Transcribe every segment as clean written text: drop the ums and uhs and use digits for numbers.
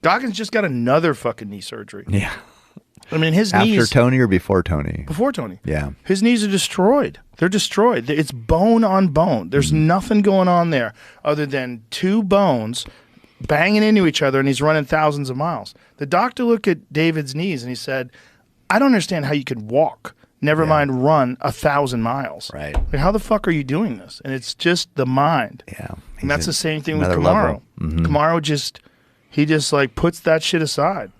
Goggins just got another fucking knee surgery. Yeah. I mean, his After knees... Tony or before Tony? Before Tony. Yeah. His knees are destroyed. They're destroyed. It's bone on bone. There's nothing going on there other than two bones banging into each other, and he's running thousands of miles. The doctor looked at David's knees, and he said, I don't understand how you could walk, never mind run 1,000 miles. Right. Like, how the fuck are you doing this? And it's just the mind. Yeah. And that's the same thing with another Kamaru. level. Kamaru he just like puts that shit aside.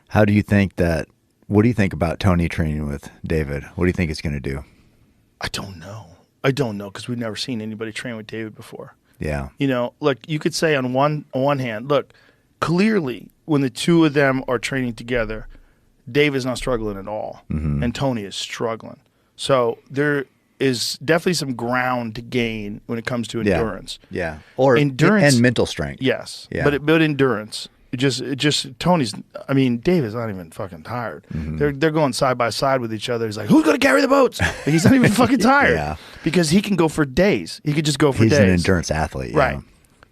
How do you think that, what do you think about Tony training with David? What do you think it's going to do? I don't know. I don't know because we've never seen anybody train with David before. Yeah. You know, look, you could say on one hand, look, clearly when the two of them are training together, David's not struggling at all, and Tony is struggling. So there is definitely some ground to gain when it comes to endurance. Yeah. Or endurance and mental strength. Yes. Yeah. But endurance. It just Tony's. I mean, David's not even fucking tired. They're going side by side with each other. He's like, who's going to carry the boats? Like, he's not even fucking tired because he can go for days. He could just go for days. He's an endurance athlete, right?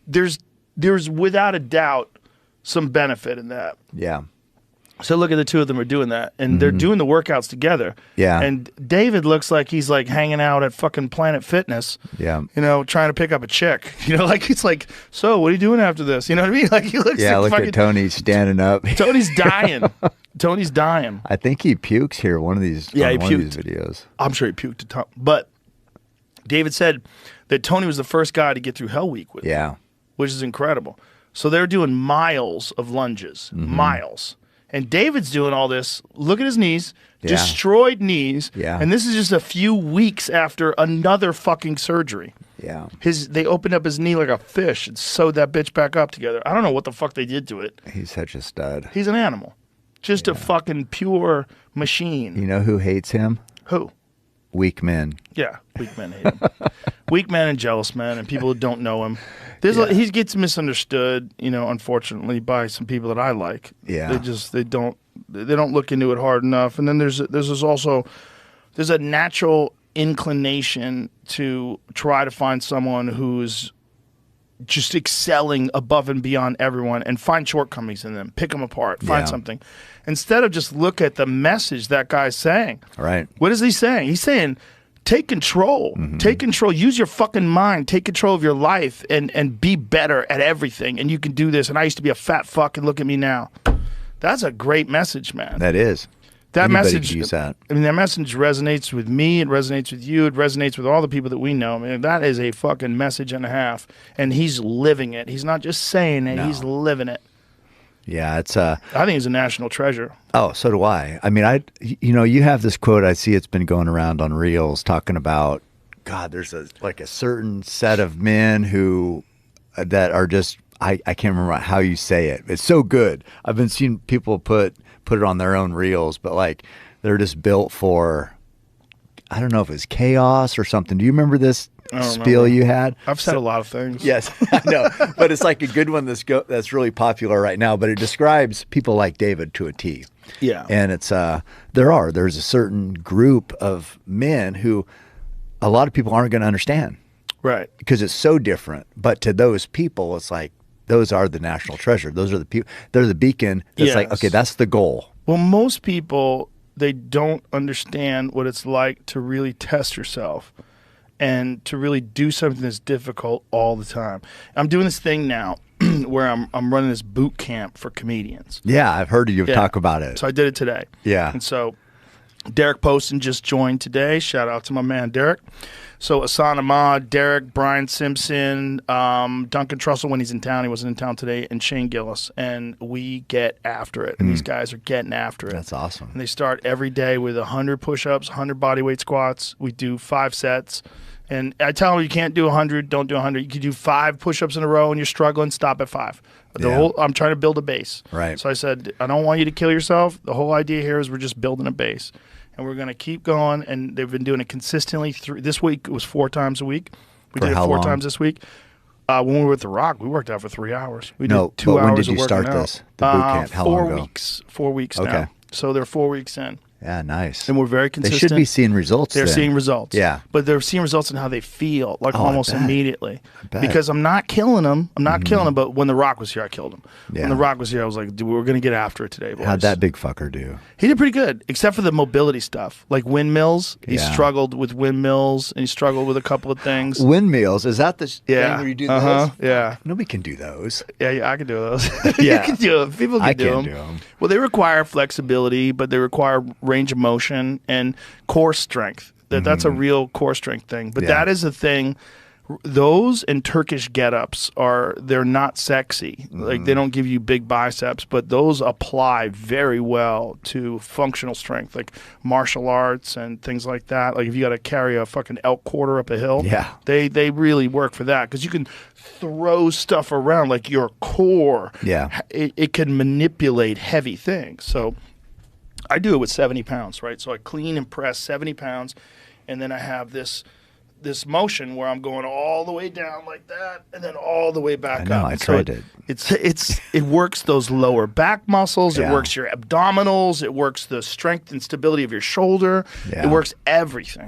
There's without a doubt some benefit in that. Yeah. So look at the two of them are doing that, and they're doing the workouts together. Yeah. And David looks like he's like hanging out at fucking Planet Fitness. Yeah. You know, trying to pick up a chick. You know, like he's like, so what are you doing after this? You know what I mean? Like he looks. Yeah. like Look fucking, at Tony standing up. Tony's dying. Tony's dying. I think he pukes here. One of these. Yeah, he one of puked. these videos. I'm sure he puked a ton. But David said that Tony was the first guy to get through Hell Week with him, Yeah. which is incredible. So they're doing miles of lunges, miles. And David's doing all this. Look at his knees, destroyed knees. Yeah. And this is just a few weeks after another fucking surgery. Yeah. They opened up his knee like a fish and sewed that bitch back up together. I don't know what the fuck they did to it. He's such a stud. He's an animal. Just a fucking pure machine. You know who hates him? Who? Weak men. Yeah, weak men hate him. Weak men and jealous men and people who don't know him. He gets misunderstood, you know, unfortunately, by some people that I like. Yeah. They don't look into it hard enough. And then there's a natural inclination to try to find someone who's just excelling above and beyond everyone and find shortcomings in them, pick them apart, find something. Instead of just look at the message that guy's saying. Right. What is he saying? He's saying, take control. Take control. Use your fucking mind. Take control of your life and be better at everything. And you can do this. And I used to be a fat fuck and look at me now. That's a great message, man. That is. That Anybody message, could use that. I mean, that message resonates with me. It resonates with you. It resonates with all the people that we know. I mean, that is a fucking message and a half. And he's living it. He's not just saying it. No. He's living it. Yeah, it's I think he's a national treasure. Oh, so do I. I mean, you have this quote I see it's been going around on Reels talking about, God, there's a certain set of men who that are just I can't remember how you say it. It's so good. I've been seeing people put it on their own Reels, but like they're just built for, I don't know if it's chaos or something. Do you remember this spiel you had? I've said a lot of things. Yes, I know, but it's like a good one that's really popular right now. But it describes people like David to a T. Yeah, and it's there's a certain group of men who a lot of people aren't going to understand, right? Because it's so different. But to those people, it's like those are the national treasure. Those are the people. They're the beacon. That's like, okay, that's the goal. Well, most people, they don't understand what it's like to really test yourself and to really do something that's difficult all the time. I'm doing this thing now where I'm running this boot camp for comedians. Yeah, I've heard you talk about it. So I did it today. Yeah. And so Derek Poston just joined today. Shout out to my man Derek. So Asan Ahmad, Derek, Brian Simpson, Duncan Trussell when he's in town. He wasn't in town today. And Shane Gillis. And we get after it. And these guys are getting after it. That's awesome. And they start every day with 100 push-ups, 100 bodyweight squats. We do 5 sets. And I tell them you can't do 100, don't do 100. You can do 5 push-ups in a row and you're struggling, stop at 5. I'm trying to build a base. Right. So I said, I don't want you to kill yourself. The whole idea here is we're just building a base. And we're going to keep going. And they've been doing it consistently. This week it was 4 times a week. We did it 4 times this week. When we were at The Rock, we worked out for 3 hours. We did 2 hours when did you of working start out. this? The boot camp? How long ago? 4 weeks. 4 weeks now. Okay. So they're 4 weeks in. Yeah, nice. And we're very They consistent. should be seeing results. They're then. seeing results. Yeah. But they're seeing results in how they feel, like Oh, I almost bet. immediately. bet. Because I'm not killing them. I'm not killing them. But when The Rock was here, I killed him. Yeah. When The Rock was here, I was like, dude, we're going to get after it today, boys. How'd that big fucker do? He did pretty good, except for the mobility stuff. Like windmills. He Yeah. struggled with windmills, and he struggled with a couple of things. Windmills, is that the Yeah. thing where you do those? Yeah. Nobody can do those. Yeah, I can do those. Yeah. You can do it. People can I do can't them. do them. Well, they require flexibility, but they require range of motion and core strength. That's a real core strength thing. But Mm-hmm. Yeah. that is a thing. Those and Turkish get-ups they're not sexy. Like, they don't give you big biceps, but those apply very well to functional strength, like martial arts and things like that. Like, if you got to carry a fucking elk quarter up a hill, Yeah. they really work for that, because you can throw stuff around, like your core. Yeah. It can manipulate heavy things. So I do it with 70 pounds, right? So I clean and press 70 pounds, and then I have this motion where I'm going all the way down like that, and then all the way back I know, up. I So tried it. It works those lower back muscles. Yeah. It works your abdominals. It works the strength and stability of your shoulder. Yeah. It works everything.